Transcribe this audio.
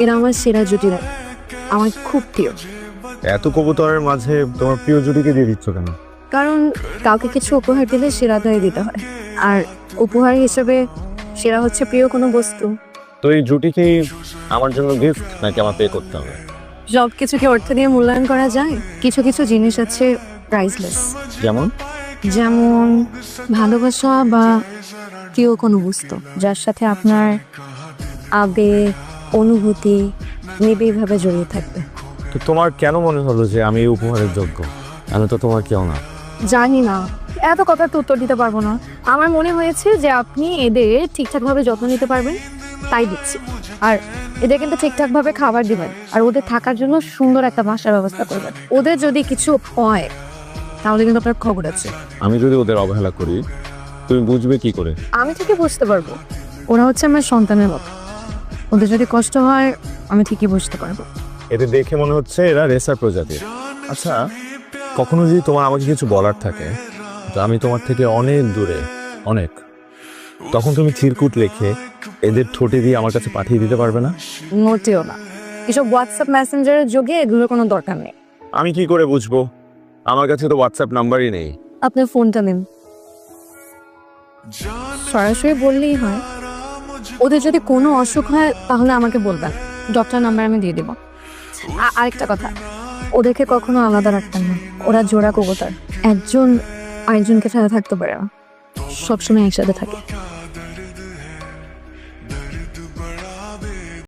এরা আমার সেরা জুটিরা, আমার খুব প্রিয়। এত কবুতরের মাঝে তোমার প্রিয় জুটিকে দিয়ে দিচ্ছ কেন? কারণ কাউকে কিছু উপহার দিলে সেরাটাই দিতে হয়, আর উপহার হিসেবে সেরা হচ্ছে প্রিয় কোনো বস্তু। তো এই জুটিকেই আমার জন্য গিফট নাকি আমার পে করতে হবে? সব কিছুকে অর্থ দিয়ে মূল্যায়ন করা যায়? কিছু কিছু জিনিস আছে প্রাইসলেস, যেমন? যেমন ভালোবাসা বা প্রিয় কোনো বস্তু যার সাথে আপনার আবেগ অনুভূতি নিবিড়ভাবে জড়িয়ে থাকবে। তো তোমার কেন মনে হলো যে আমি এই উপহারের যোগ্য? আমি তো তোমার কেউ না। জানি না, এত কথার তো উত্তর দিতে পারবো না। আমার মনে হয়েছে যে আপনি এদের ঠিকঠাকভাবে যত্ন নিতে পারবেন, তাই দিচ্ছি। আর এদের কিন্তু ঠিকঠাকভাবে খাবার দিবেন, আর ওদের থাকার জন্য সুন্দর একটা বাসার ব্যবস্থা করবেন। ওদের যদি কিছু হয় তাহলে কিন্তু আপনার খবর আছে। আমি যদি ওদের অবহেলা করি তুমি বুঝবে কি করে? আমি ঠিকই বুঝতে পারবো, ওরা হচ্ছে আমার সন্তানের মতো। ওদের যদি কষ্ট হয় আমি ঠিকই বুঝতে পারবো। এদের দেখে মনে হচ্ছে এরা রেসার প্রজাতির। আচ্ছা, কখনো যদি তোমার আমাকে কিছু বলার থাকে, তো আমি তোমার থেকে অনেক দূরে, অনেক, তখন তুমি চিরকুট লেখে এদের ঠোঁটে দিয়ে আমার কাছে পাঠিয়ে দিতে পারবে না? মোটেও না, এসব হোয়াটসঅ্যাপ মেসেঞ্জারের যুগে এগুলোর কোনো দরকার নেই। আমি কি করে বুঝবো? আমার কাছে তো হোয়াটসঅ্যাপ নাম্বারই নেই। আপনার ফোনটা নিন, সরাসরি বললেই হয়। ওদের যদি কোনো অসুখ হয় তাহলে আমাকে বলবেন, ডক্টর নাম্বার আমি দিয়ে দেবো। আরেকটা কথা, ওদেরকে কখনো আলাদা রাখতেন না। ওরা জোড়া কবুতর, একজন আরেকজনকে ছাড়া থাকতে পারে না, সবসময় একসাথে থাকে।